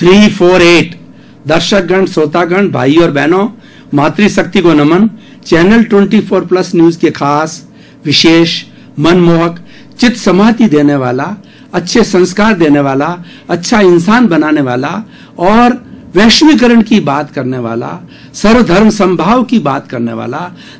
348 दर्शकगण, श्रोतागण, भाई और बहनों, मातृशक्ति को नमन। चैनल 24+ न्यूज के खास, विशेष, मनमोहक, चित्त समाधि देने वाला, अच्छे संस्कार देने वाला, अच्छा इंसान बनाने वाला और वैश्वीकरण की बात करने वाला, सर्वधर्म संभाव की बात करने वाला,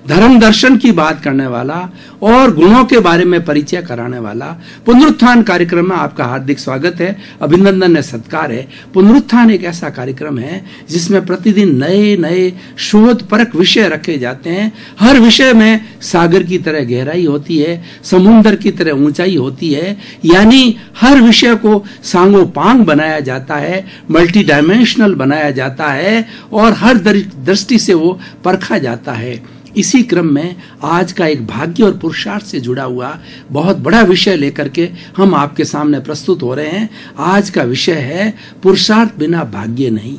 धर्म दर्शन की बात करने वाला और गुणों के बारे में परिचय कराने वाला पुनरुत्थान कार्यक्रम में आपका हार्दिक स्वागत है, अभिनंदन है, सत्कार है। पुनरुत्थान एक ऐसा कार्यक्रम है जिसमें प्रतिदिन नए नए शोध परक विषय रखे जाते हैं। हर विषय में सागर की तरह गहराई होती है, समुद्र की तरह ऊंचाई होती है, यानी हर विषय को सांगोपांग बनाया जाता है, मल्टी डायमेंशनल बनाया जाता है और हर दृष्टि से वो परखा जाता है। इसी क्रम में आज का एक भाग्य और पुरुषार्थ से जुड़ा हुआ बहुत बड़ा विषय लेकर के हम आपके सामने प्रस्तुत हो रहे हैं। आज का विषय है पुरुषार्थ बिना भाग्य नहीं।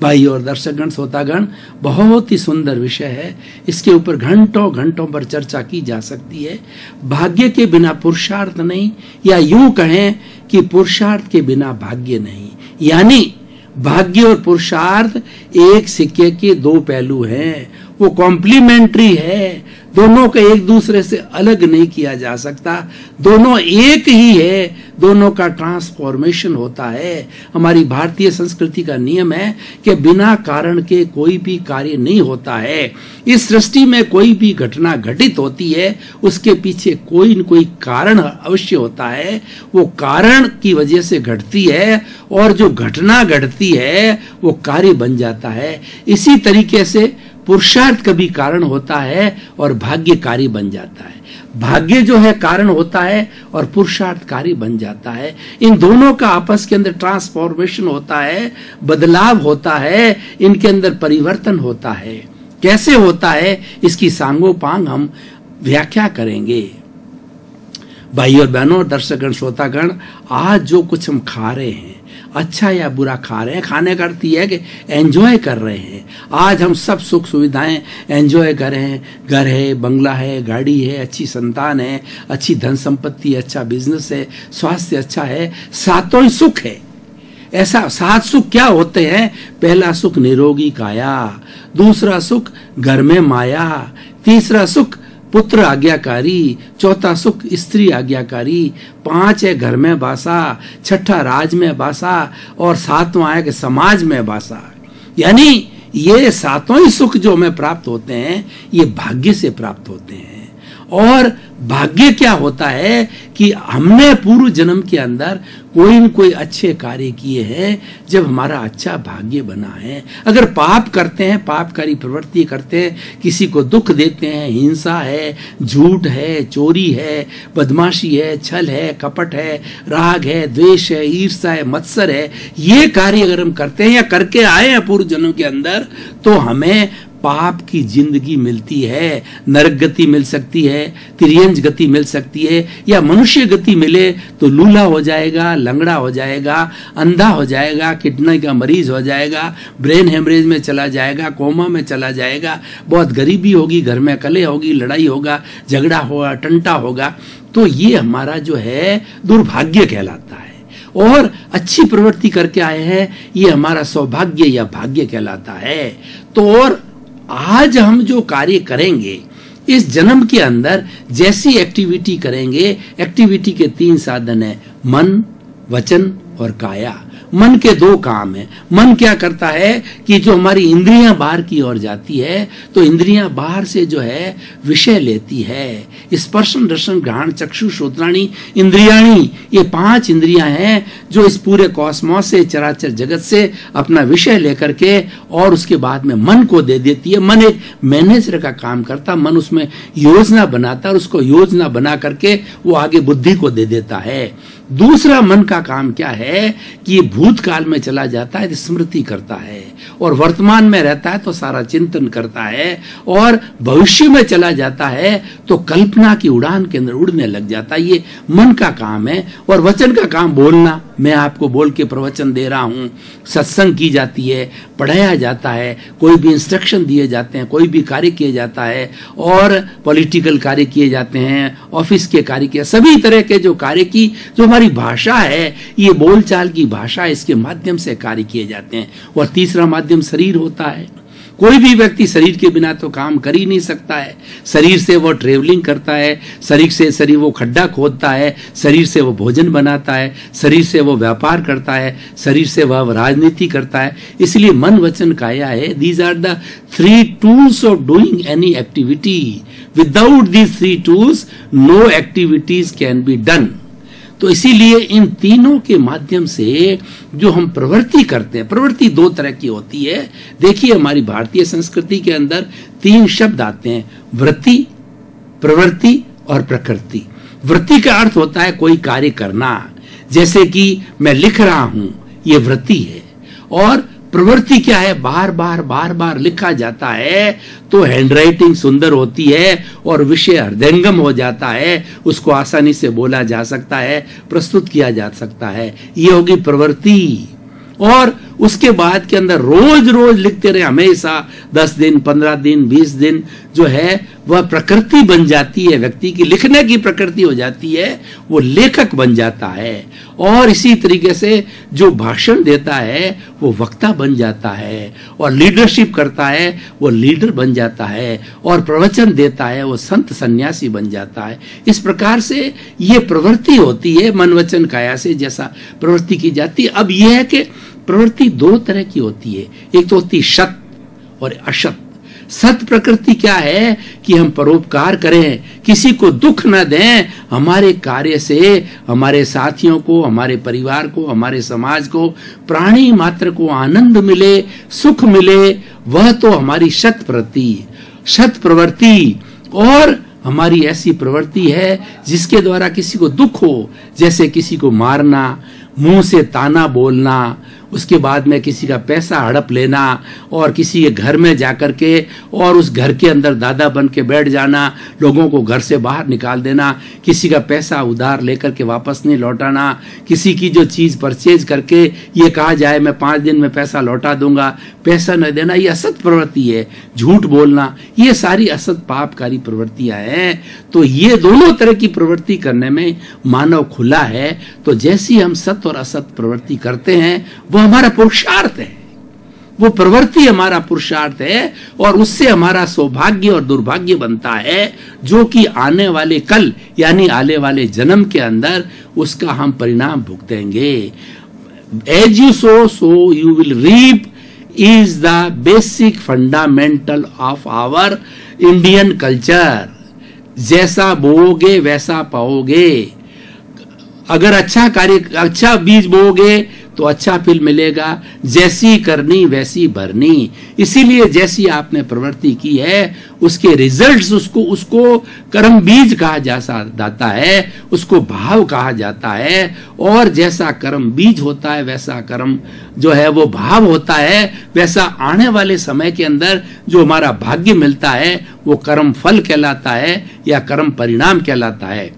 भाई और दर्शकगण, श्रोतागण, बहुत ही सुंदर विषय है। इसके ऊपर घंटों घंटों पर चर्चा की जा सकती है। भाग्य के बिना पुरुषार्थ नहीं, या यूं कहें कि पुरुषार्थ के बिना भाग्य नहीं, यानी भाग्य और पुरुषार्थ एक सिक्के के दो पहलू हैं, वो कॉम्प्लीमेंट्री है। दोनों को एक दूसरे से अलग नहीं किया जा सकता, दोनों एक ही है, दोनों का ट्रांसफॉर्मेशन होता है। हमारी भारतीय संस्कृति का नियम है कि बिना कारण के कोई भी कार्य नहीं होता है। इस सृष्टि में कोई भी घटना घटित होती है, उसके पीछे कोई न कोई कारण अवश्य होता है। वो कारण की वजह से घटती है और जो घटना घटती है वो कार्य बन जाता है। इसी तरीके से पुरुषार्थ कभी कारण होता है और भाग्य कार्य बन जाता है। भाग्य जो है कारण होता है और पुरुषार्थ कार्य बन जाता है। इन दोनों का आपस के अंदर ट्रांसफॉर्मेशन होता है, बदलाव होता है, इनके अंदर परिवर्तन होता है। कैसे होता है इसकी सांगोपांग हम व्याख्या करेंगे। भाई और बहनों, दर्शकगण, श्रोतागण, आज जो कुछ हम खा रहे हैं, अच्छा या बुरा खा रहे हैं, खाने का अर्थ यह है कि एंजॉय कर रहे हैं। आज हम सब सुख सुविधाएं एंजॉय कर रहे हैं। घर है, बंगला है, गाड़ी है, अच्छी संतान है, अच्छी धन संपत्ति, अच्छा बिजनेस है, स्वास्थ्य अच्छा है, सातों ही सुख है। ऐसा 7 सुख क्या होते हैं? पहला सुख निरोगी काया, दूसरा सुख घर में माया, तीसरा सुख पुत्र आज्ञाकारी, चौथा सुख स्त्री आज्ञाकारी, 5 है घर में बासा, 6ठा राज में बासा और 7वां है कि समाज में बासा। यानी ये 7 ही सुख जो हमें प्राप्त होते हैं ये भाग्य से प्राप्त होते हैं। और भाग्य क्या होता है कि हमने पूर्व जन्म के अंदर कोई न कोई अच्छे कार्य किए हैं, जब हमारा अच्छा भाग्य बना है। अगर पाप करते हैं, पापकारी प्रवृत्ति करते हैं, किसी को दुख देते हैं, हिंसा है, झूठ है, चोरी है, बदमाशी है, छल है, कपट है, राग है, द्वेष है, ईर्ष्या है, मत्सर है, ये कार्य अगर हम करते हैं या करके आए हैं पूर्व जन्म के अंदर, तो हमें पाप की जिंदगी मिलती है। नरक गति मिल सकती है, तिर्यंज गति मिल सकती है, या मनुष्य गति मिले तो लूला हो जाएगा, लंगड़ा हो जाएगा, अंधा हो जाएगा, किडनी का मरीज हो जाएगा, ब्रेन हेमरेज में चला जाएगा, कोमा में चला जाएगा, बहुत गरीबी होगी, घर में कलह होगी, लड़ाई होगा, झगड़ा होगा, टंटा होगा। तो ये हमारा जो है दुर्भाग्य कहलाता है। और अच्छी प्रवृत्ति करके आए हैं, ये हमारा सौभाग्य या भाग्य कहलाता है। तो और आज हम जो कार्य करेंगे इस जन्म के अंदर, जैसी एक्टिविटी करेंगे, एक्टिविटी के 3 साधन है, मन, वचन और काया। मन के 2 काम है। मन क्या करता है कि जो हमारी इंद्रियां बाहर की ओर जाती है, तो इंद्रियां बाहर से जो है विषय लेती है। स्पर्शन, रसन, घ्राण, चक्षु, श्रोत्राणी, इंद्रियाणी, ये 5 इंद्रियां हैं जो इस पूरे कॉस्मोस से, चराचर जगत से अपना विषय लेकर के और उसके बाद में मन को दे देती है। मन एक मैनेजर का काम करता, मन उसमें योजना बनाता और उसको योजना बना करके वो आगे बुद्धि को दे देता है। दूसरा मन का काम क्या है कि ये भूतकाल में चला जाता है तो स्मृति करता है, और वर्तमान में रहता है तो सारा चिंतन करता है, और भविष्य में चला जाता है तो कल्पना की उड़ान के अंदर उड़ने लग जाता है। ये मन का काम है। और वचन का काम बोलना, मैं आपको बोल के प्रवचन दे रहा हूँ, सत्संग की जाती है, पढ़ाया जाता है, कोई भी इंस्ट्रक्शन दिए जाते हैं, कोई भी कार्य किया जाता है, और पॉलिटिकल कार्य किए जाते हैं, ऑफिस के कार्य किए, सभी तरह के जो कार्य की जो हमारी भाषा है, ये बोलचाल की भाषा, इसके माध्यम से कार्य किए जाते हैं। और तीसरा माध्यम शरीर होता है। कोई भी व्यक्ति शरीर के बिना तो काम कर ही नहीं सकता है। शरीर से वो ट्रेवलिंग करता है, शरीर वो खड्डा खोदता है, शरीर से वो भोजन बनाता है, शरीर से वो व्यापार करता है, शरीर से वह राजनीति करता है। इसलिए मन वचन काया है, these are the 3 tools of doing any activity. Without these 3 tools no activities can be done. तो इसीलिए इन तीनों के माध्यम से जो हम प्रवृत्ति करते हैं, प्रवृत्ति 2 तरह की होती है। देखिए, हमारी भारतीय संस्कृति के अंदर 3 शब्द आते हैं, वृत्ति, प्रवृत्ति और प्रकृति। वृत्ति का अर्थ होता है कोई कार्य करना, जैसे कि मैं लिख रहा हूं, ये वृत्ति है। और प्रवृत्ति क्या है? बार बार लिखा जाता है तो हैंडराइटिंग सुंदर होती है और विषय हृदयंगम हो जाता है, उसको आसानी से बोला जा सकता है, प्रस्तुत किया जा सकता है, ये होगी प्रवृत्ति। और उसके बाद के अंदर रोज रोज लिखते रहे, हमेशा 10 दिन 15 दिन 20 दिन जो है वह प्रकृति बन जाती है, व्यक्ति की लिखने की प्रकृति हो जाती है, वो लेखक बन जाता है। और इसी तरीके से जो भाषण देता है वो वक्ता बन जाता है, और लीडरशिप करता है वो लीडर बन जाता है, और प्रवचन देता है वो संत सन्यासी बन जाता है। इस प्रकार से ये प्रवृत्ति होती है, मन वचन काया से जैसा प्रवृत्ति की जाती है। अब यह है कि प्रवृत्ति 2 तरह की होती है, एक तो होती सत और असत। सत प्रकृति क्या है कि हम परोपकार करें, किसी को दुख न दें, हमारे कार्य से हमारे साथियों को, हमारे परिवार को, हमारे समाज को, प्राणी मात्र को आनंद मिले, सुख मिले, वह तो हमारी सत प्रवृत्ति। और हमारी ऐसी प्रवृत्ति है जिसके द्वारा किसी को दुख हो, जैसे किसी को मारना, मुंह से ताना बोलना, उसके बाद में किसी का पैसा हड़प लेना, और किसी के घर में जाकर के और उस घर के अंदर दादा बन के बैठ जाना, लोगों को घर से बाहर निकाल देना, किसी का पैसा उधार लेकर के वापस नहीं लौटाना, किसी की जो चीज परचेज करके ये कहा जाए मैं 5 दिन में पैसा लौटा दूंगा, पैसा न देना, ये असत प्रवृत्ति है। झूठ बोलना, ये सारी असत पापकारी प्रवृत्तियां हैं। तो ये दोनों तरह की प्रवृत्ति करने में मानव खुला है। तो जैसी हम सत और असत प्रवृत्ति करते हैं वो हमारा पुरुषार्थ है, वो प्रवृत्ति हमारा पुरुषार्थ है, और उससे हमारा सौभाग्य और दुर्भाग्य बनता है, जो कि आने वाले कल यानी आने वाले जन्म के अंदर उसका हम परिणाम भुगतेंगे। As you sow you will reap is the basic fundamental of our Indian culture. जैसा बोओगे वैसा पाओगे। अगर अच्छा बीज बोओगे तो अच्छा फल मिलेगा, जैसी करनी वैसी भरनी। इसीलिए जैसी आपने प्रवृत्ति की है उसके रिजल्ट्स उसको कर्म बीज कहा जाता है, उसको भाव कहा जाता है। और जैसा कर्म बीज होता है वैसा कर्म जो है वो भाव होता है, वैसा आने वाले समय के अंदर जो हमारा भाग्य मिलता है वो कर्म फल कहलाता है या कर्म परिणाम कहलाता है।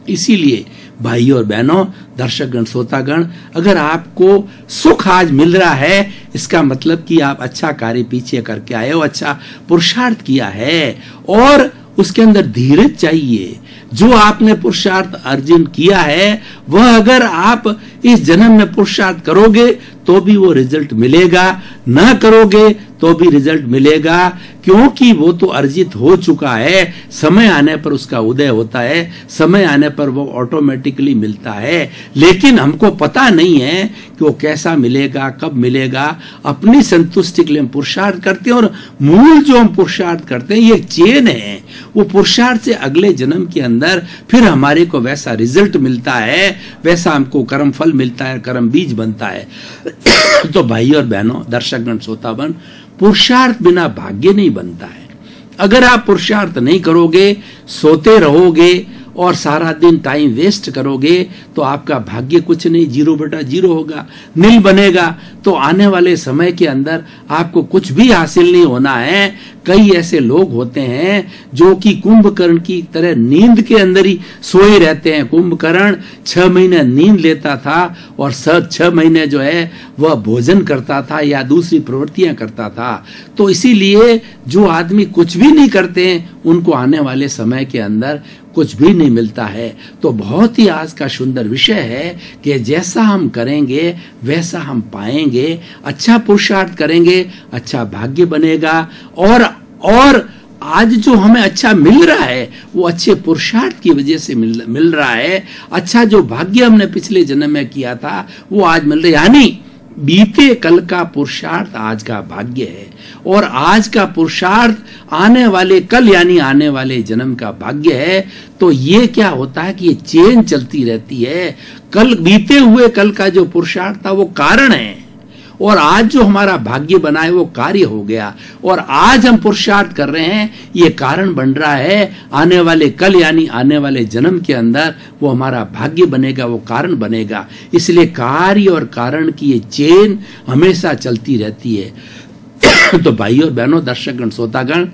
इसीलिए भाइयों और बहनों, दर्शकगण, श्रोतागण, अगर आपको सुख आज मिल रहा है, इसका मतलब कि आप अच्छा कार्य पीछे करके आए हो, अच्छा पुरुषार्थ किया है, और उसके अंदर धीरज चाहिए। जो आपने पुरुषार्थ अर्जन किया है वह अगर आप इस जन्म में पुरुषार्थ करोगे तो भी वो रिजल्ट मिलेगा, ना करोगे तो भी रिजल्ट मिलेगा, क्योंकि वो तो अर्जित हो चुका है। समय आने पर उसका उदय होता है, समय आने पर वो ऑटोमेटिकली मिलता है। लेकिन हमको पता नहीं है कि वो कैसा मिलेगा, कब मिलेगा। अपनी संतुष्टि के लिए हम पुरुषार्थ करते हैं, और मूल जो हम पुरुषार्थ करते हैं ये चेन है। वो पुरुषार्थ से अगले जन्म के अंदर फिर हमारे को वैसा रिजल्ट मिलता है, वैसा हमको कर्म फल मिलता है, कर्म बीज बनता है। तो भाई और बहनों, दर्शकगण, श्रोतागण, पुरुषार्थ बिना भाग्य नहीं बनता है। अगर आप पुरुषार्थ नहीं करोगे, सोते रहोगे और सारा दिन टाइम वेस्ट करोगे तो आपका भाग्य कुछ नहीं, 0/0 होगा, नील बनेगा। तो आने वाले समय के अंदर आपको कुछ भी हासिल नहीं होना है। कई ऐसे लोग होते हैं जो कि कुंभकर्ण की तरह नींद के अंदर ही सोए रहते हैं। कुंभकर्ण 6 महीने नींद लेता था और 6 महीने जो है वह भोजन करता था या दूसरी प्रवृत्तियां करता था। तो इसीलिए जो आदमी कुछ भी नहीं करते हैं उनको आने वाले समय के अंदर कुछ भी नहीं मिलता है। तो बहुत ही आज का सुंदर विषय है कि जैसा हम करेंगे वैसा हम पाएंगे। अच्छा पुरुषार्थ करेंगे, अच्छा भाग्य बनेगा। और आज जो हमें अच्छा मिल रहा है वो अच्छे पुरुषार्थ की वजह से मिल रहा है। अच्छा जो भाग्य हमने पिछले जन्म में किया था वो आज मिल रहा है। यानी बीते कल का पुरुषार्थ आज का भाग्य है और आज का पुरुषार्थ आने वाले कल यानी आने वाले जन्म का भाग्य है। तो ये क्या होता है कि ये चेन चलती रहती है। कल बीते हुए कल का जो पुरुषार्थ था वो कारण है और आज जो हमारा भाग्य बना है वो कार्य हो गया। और आज हम पुरुषार्थ कर रहे हैं ये कारण बन रहा है। आने वाले कल यानी आने वाले जन्म के अंदर वो हमारा भाग्य बनेगा, वो कारण बनेगा। इसलिए कार्य और कारण की ये चेन हमेशा चलती रहती है। तो भाइयों और बहनों, दर्शकगण, श्रोतागण,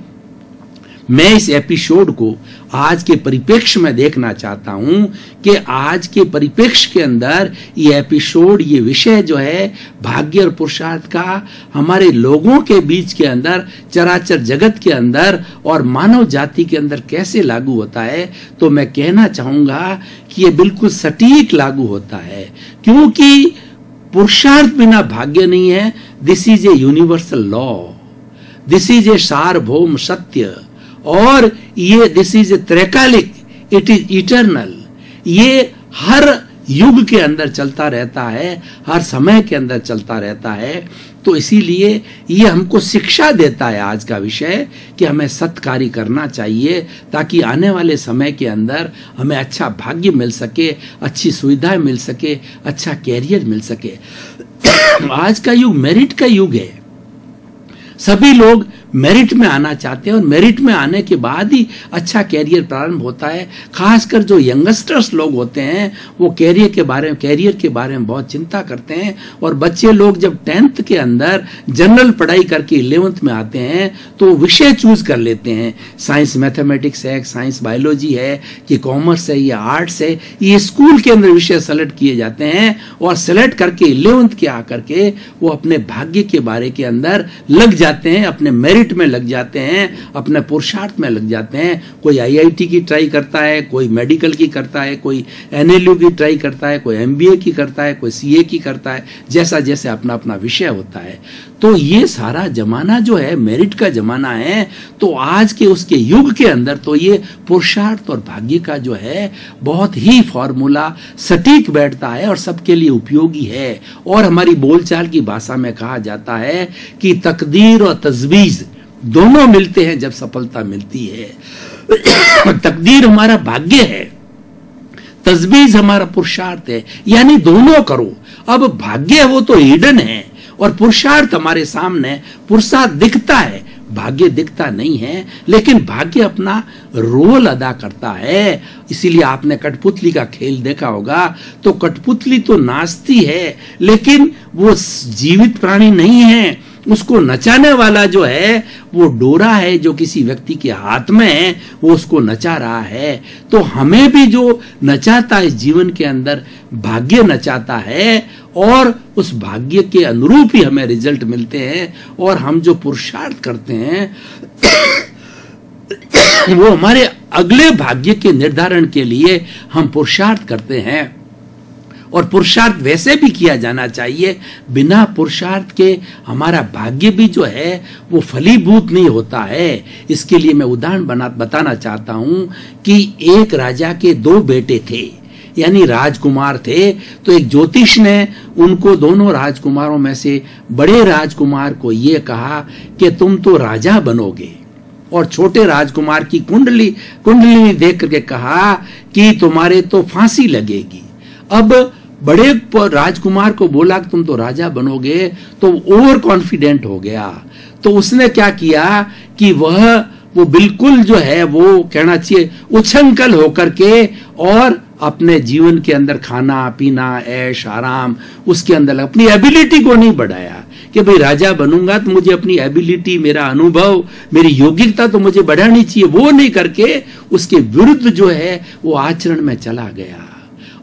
मैं इस एपिसोड को आज के परिप्रेक्ष्य में देखना चाहता हूं कि आज के परिप्रेक्ष्य के अंदर ये एपिसोड, ये विषय जो है भाग्य और पुरुषार्थ का हमारे लोगों के बीच के अंदर, चराचर जगत के अंदर और मानव जाति के अंदर कैसे लागू होता है। तो मैं कहना चाहूंगा कि ये बिल्कुल सटीक लागू होता है, क्योंकि पुरुषार्थ बिना भाग्य नहीं है। This is a universal law, this is a सार्वभौम सत्य और ये दिस इज ए त्रैकालिक, इट इज इटर्नल। ये हर युग के अंदर चलता रहता है, हर समय के अंदर चलता रहता है। तो इसीलिए ये हमको शिक्षा देता है आज का विषय कि हमें सत्कार्य करना चाहिए ताकि आने वाले समय के अंदर हमें अच्छा भाग्य मिल सके, अच्छी सुविधाएं मिल सके, अच्छा कैरियर मिल सके। आज का युग मेरिट का युग है। सभी लोग मेरिट में आना चाहते हैं और मेरिट में आने के बाद ही अच्छा कैरियर प्रारंभ होता है। खासकर जो यंगस्टर्स लोग होते हैं वो कैरियर के बारे में बहुत चिंता करते हैं। और बच्चे लोग जब 10th के अंदर जनरल पढ़ाई करके 11th में आते हैं तो विषय चूज कर लेते हैं। साइंस मैथमेटिक्स है, साइंस बायोलॉजी है कि कॉमर्स है या आर्ट्स है, ये स्कूल के अंदर विषय सेलेक्ट किए जाते हैं और सेलेक्ट करके 11th के आकर के वो अपने भाग्य के बारे के अंदर लग जाते हैं, अपने मेरिट में लग जाते हैं, अपने पुरुषार्थ में लग जाते हैं। कोई IIT की ट्राई करता है, कोई मेडिकल की करता है, कोई NLU की ट्राई करता है, कोई MBA की करता है, कोई CA की करता है, जैसा जैसे अपना अपना विषय होता है। तो ये सारा जमाना जो है मेरिट का जमाना है। तो आज के उसके युग के अंदर तो ये पुरुषार्थ और भाग्य का जो है बहुत ही फॉर्मूला सटीक बैठता है और सबके लिए उपयोगी है। और हमारी बोलचाल की भाषा में कहा जाता है कि तकदीर और तजवीज दोनों मिलते हैं जब सफलता मिलती है। तकदीर हमारा भाग्य है, तजवीज हमारा पुरुषार्थ है, यानी दोनों करो। अब भाग्य है वो तो ईडन है और पुरुषार्थ हमारे सामने, पुरुषार्थ दिखता है, भाग्य दिखता नहीं है, लेकिन भाग्य अपना रोल अदा करता है। इसीलिए आपने कठपुतली का खेल देखा होगा। तो कठपुतली तो नाचती है लेकिन वो जीवित प्राणी नहीं है। उसको नचाने वाला जो है वो डोरा है जो किसी व्यक्ति के हाथ में है, वो उसको नचा रहा है। तो हमें भी जो नचाता है इस जीवन के अंदर, भाग्य नचाता है और उस भाग्य के अनुरूप ही हमें रिजल्ट मिलते हैं। और हम जो पुरुषार्थ करते हैं वो हमारे अगले भाग्य के निर्धारण के लिए हम पुरुषार्थ करते हैं। और पुरुषार्थ वैसे भी किया जाना चाहिए, बिना पुरुषार्थ के हमारा भाग्य भी जो है वो फलीभूत नहीं होता है। इसके लिए मैं उदाहरण बताना चाहता हूं कि एक राजा के 2 बेटे थे, यानी राजकुमार थे। तो एक ज्योतिष ने उनको, दोनों राजकुमारों में से बड़े राजकुमार को ये कहा कि तुम तो राजा बनोगे, और छोटे राजकुमार की कुंडली देख करके कहा कि तुम्हारे तो फांसी लगेगी। अब बड़े राजकुमार को बोला कि तुम तो राजा बनोगे, तो ओवर कॉन्फिडेंट हो गया। तो उसने क्या किया कि वह वो बिल्कुल जो है वो कहना चाहिए उछंकल होकर के और अपने जीवन के अंदर खाना पीना ऐश आराम उसके अंदर अपनी एबिलिटी को नहीं बढ़ाया कि भाई राजा बनूंगा तो मुझे अपनी एबिलिटी, मेरा अनुभव, मेरी योग्यता तो मुझे बढ़ानी चाहिए, वो नहीं करके उसके विरुद्ध जो है वो आचरण में चला गया।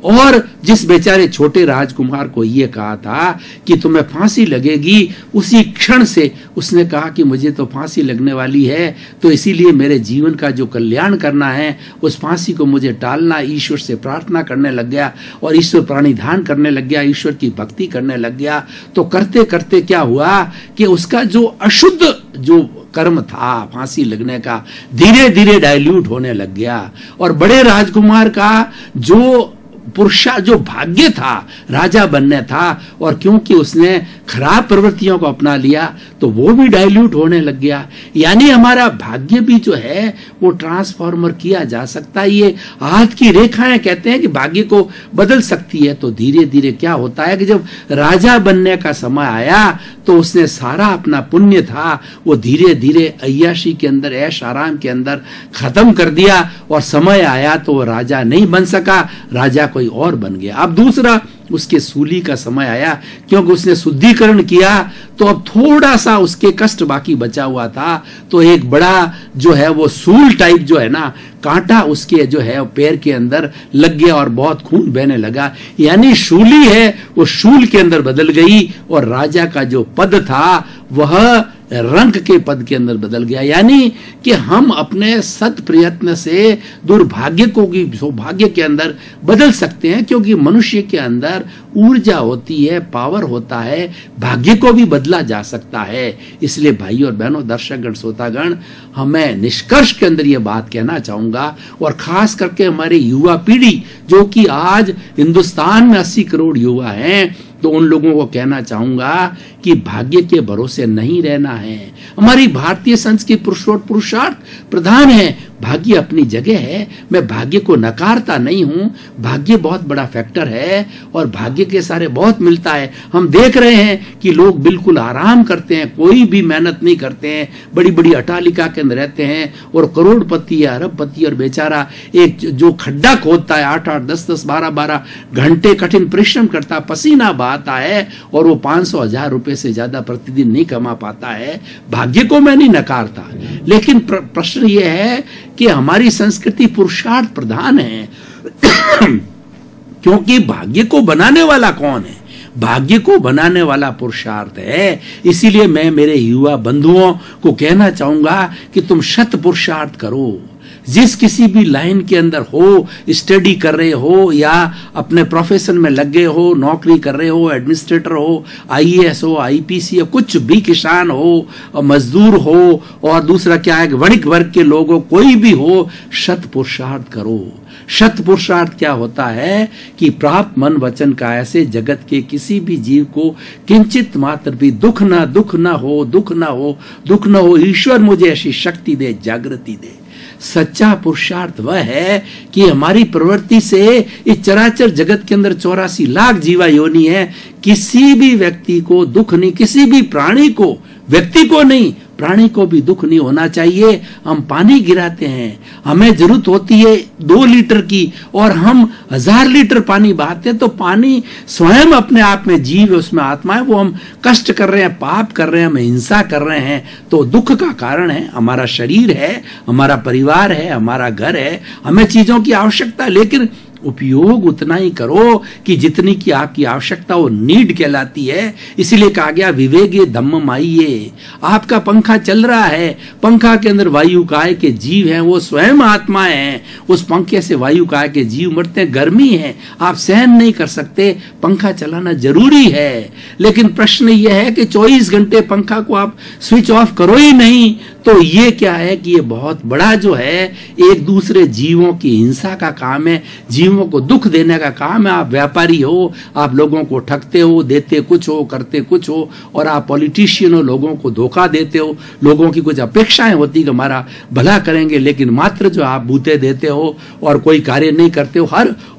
और जिस बेचारे छोटे राजकुमार को ये कहा था कि तुम्हें फांसी लगेगी, उसी क्षण से उसने कहा कि मुझे तो फांसी लगने वाली है, तो इसीलिए मेरे जीवन का जो कल्याण करना है उस फांसी को मुझे टालना, ईश्वर से प्रार्थना करने लग गया और ईश्वर प्राणिधान करने लग गया, ईश्वर की भक्ति करने लग गया। तो करते करते क्या हुआ कि उसका जो अशुद्ध जो कर्म था फांसी लगने का धीरे धीरे डाइल्यूट होने लग गया। और बड़े राजकुमार का जो जो भाग्य था राजा बनने था, और क्योंकि उसने खराब प्रवृत्तियों को अपना लिया तो वो भी डाइल्यूट होने लग गया। यानी हमारा भाग्य भी जो है वो ट्रांसफॉर्मर किया जा सकता है। ये हाथ की रेखाएं कहते हैं कि भाग्य को बदल सकती है। तो धीरे धीरे क्या होता है कि जब राजा बनने का समय आया तो उसने सारा अपना पुण्य था वो धीरे धीरे अय्याशी के अंदर, ऐश आराम के अंदर खत्म कर दिया, और समय आया तो वो राजा नहीं बन सका, राजा कोई और बन गया। अब दूसरा उसके सूली का समय आया, क्योंकि उसने शुद्धिकरण किया तो अब थोड़ा सा उसके कष्ट बाकी बचा हुआ था। तो एक बड़ा जो है वो सूल टाइप जो है ना कांटा उसके जो है पैर के अंदर लग गया और बहुत खून बहने लगा। यानी शूली है वो शूल के अंदर बदल गई, और राजा का जो पद था वह रंक के पद के अंदर बदल गया। यानी कि हम अपने सत प्रयत्न से दुर्भाग्य को भी सौभाग्य के अंदर बदल सकते हैं, क्योंकि मनुष्य के अंदर ऊर्जा होती है, पावर होता है, भाग्य को भी बदला जा सकता है। इसलिए भाइयों और बहनों, दर्शकगण, श्रोतागण, हमें निष्कर्ष के अंदर यह बात कहना चाहूंगा, और खास करके हमारे युवा पीढ़ी जो कि आज हिंदुस्तान में 80 करोड़ युवा हैं, तो उन लोगों को कहना चाहूंगा कि भाग्य के भरोसे नहीं रहना है। हमारी भारतीय संस्कृति पुरुषार्थ प्रधान है, भाग्य अपनी जगह है, मैं भाग्य को नकारता नहीं हूं, भाग्य बहुत बड़ा फैक्टर है और भाग्य के सारे बहुत मिलता है। हम देख रहे हैं कि लोग बिल्कुल आराम करते हैं, कोई भी मेहनत नहीं करते हैं, बड़ी बड़ी अटालिका के अंदर रहते हैं, और करोड़पति या अरबपति और बेचारा एक जो खड्डा खोदता है 8-8, 10-10, 12-12 घंटे कठिन परिश्रम करता, पसीना बहाता है, और वो 500-1000 रुपए से ज्यादा प्रतिदिन नहीं कमा पाता है। भाग्य को मैं नहीं नकारता, लेकिन प्रश्न ये है कि हमारी संस्कृति पुरुषार्थ प्रधान है क्योंकि भाग्य को बनाने वाला कौन है? भाग्य को बनाने वाला पुरुषार्थ है। इसीलिए मैं मेरे युवा बंधुओं को कहना चाहूंगा कि तुम शत पुरुषार्थ करो। जिस किसी भी लाइन के अंदर हो, स्टडी कर रहे हो या अपने प्रोफेशन में लगे हो, नौकरी कर रहे हो, एडमिनिस्ट्रेटर हो, आईएएस हो, आईपीसी हो, कुछ भी, किसान हो, मजदूर हो, और दूसरा क्या है वणिक वर्ग के लोग हो, कोई भी हो, शत पुरुषार्थ करो। शत पुरुषार्थ क्या होता है कि प्राप्त मन वचन का ऐसे जगत के किसी भी जीव को किंचित मात्र भी दुख ना हो, ईश्वर मुझे ऐसी शक्ति दे, जागृति दे। सच्चा पुरुषार्थ वह है कि हमारी प्रवृत्ति से इस चराचर जगत के अंदर 84 लाख जीवा योनि है, किसी भी व्यक्ति को दुख नहीं, किसी भी प्राणी को, व्यक्ति को नहीं, प्राणी को भी दुख नहीं होना चाहिए। हम पानी गिराते हैं, हमें जरूरत होती है 2 लीटर की और हम 1000 लीटर पानी बहाते हैं, तो पानी स्वयं अपने आप में जीव, उसमें आत्मा है, वो हम कष्ट कर रहे हैं, पाप कर रहे हैं, हम हिंसा कर रहे हैं, तो दुख का कारण है। हमारा शरीर है, हमारा परिवार है, हमारा घर है, हमें चीजों की आवश्यकता, लेकिन उपयोग उतना ही करो कि जितनी की आपकी आवश्यकता वो नीड कहलाती है। इसीलिए कहा गया विवेके धम्म माइये। आपका पंखा चल रहा है, पंखा के अंदर वायु काय के जीव हैं, वो स्वयं आत्मा है, उस पंखे से वायु काय के जीव मरते हैं। गर्मी है, आप सहन नहीं कर सकते, पंखा चलाना जरूरी है, लेकिन प्रश्न यह है कि 24 घंटे पंखा को आप स्विच ऑफ करो ही नहीं, तो ये क्या है कि ये बहुत बड़ा जो है एक दूसरे जीवों की हिंसा का काम है, जीवों को दुख देने का काम है। आप व्यापारी हो, आप लोगों को ठगते हो, देते कुछ हो, करते कुछ हो, और आप पॉलिटिशियन हो, लोगों को धोखा देते हो, लोगों की कुछ अपेक्षाएं होती कि हमारा भला करेंगे, लेकिन मात्र जो आप बूते देते हो और कोई कार्य नहीं करते हो।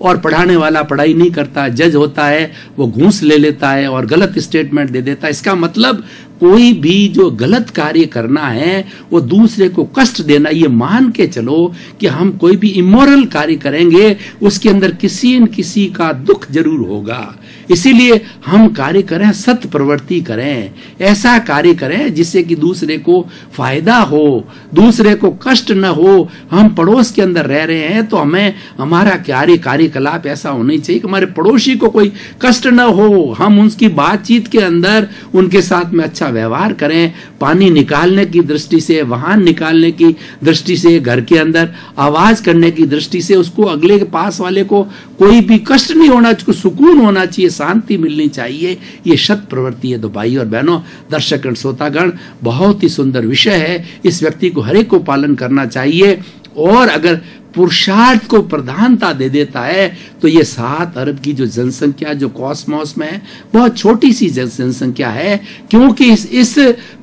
और पढ़ाने वाला पढ़ाई नहीं करता, जज होता है वो घूस ले लेता है और गलत स्टेटमेंट दे देता है। इसका मतलब कोई भी जो गलत कार्य करना है वो दूसरे को कष्ट देना, ये मान के चलो कि हम कोई भी इमोरल कार्य करेंगे उसके अंदर किसी न किसी का दुख जरूर होगा। इसीलिए हम कार्य करें, सत्य प्रवृत्ति करें, ऐसा कार्य करें जिससे कि दूसरे को फायदा हो, दूसरे को कष्ट न हो। हम पड़ोस के अंदर रह रहे हैं तो हमें हमारा कार्यकलाप ऐसा होना चाहिए कि हमारे पड़ोसी को कोई कष्ट न हो। हम उनकी बातचीत के अंदर उनके साथ में अच्छा व्यवहार करें, पानी निकालने की दृष्टि से, वाहन निकालने की दृष्टि से, घर के अंदर आवाज करने की दृष्टि से, उसको अगले के पास वाले को कोई भी कष्ट नहीं होना, उसको सुकून होना चाहिए, शांति मिलनी चाहिए। ये सत प्रवृत्ति है। तो भाई और बहनों, दर्शकगण, श्रोतागण, बहुत ही सुंदर विषय है। इस व्यक्ति को हर एक को पालन करना चाहिए। और अगर पुरुषार्थ को प्रधानता दे देता है तो ये 7 अरब की जो जनसंख्या जो कॉस्मोस में है, बहुत छोटी सी जनसंख्या है, क्योंकि इस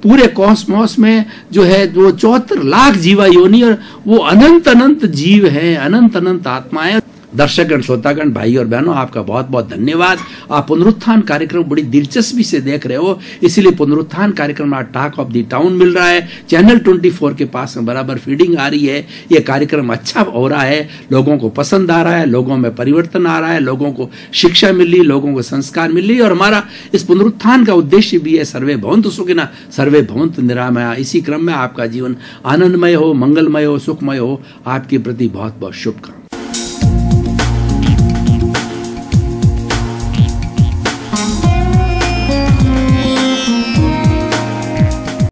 पूरे कॉस्मोस में जो है वो 74 लाख जीवा योनि और वो अनंत जीव है, अनंत आत्माएं। दर्शकगण, श्रोतागण, भाई और बहनों, आपका बहुत बहुत धन्यवाद। आप पुनरुत्थान कार्यक्रम बड़ी दिलचस्पी से देख रहे हो, इसीलिए पुनरुत्थान कार्यक्रम आज टॉक ऑफ द टाउन मिल रहा है। चैनल 24 के पास में बराबर फीडिंग आ रही है। ये कार्यक्रम अच्छा हो रहा है, लोगों को पसंद आ रहा है, लोगों में परिवर्तन आ रहा है, लोगों को शिक्षा मिल रही, लोगों को संस्कार मिल रही। और हमारा इस पुनरुत्थान का उद्देश्य भी है सर्वे भवन्तु सुखिनः सर्वे भवन्तु निरामया। इसी क्रम में आपका जीवन आनंदमय हो, मंगलमय हो, सुखमय हो। आपके प्रति बहुत बहुत शुभकामनाएं।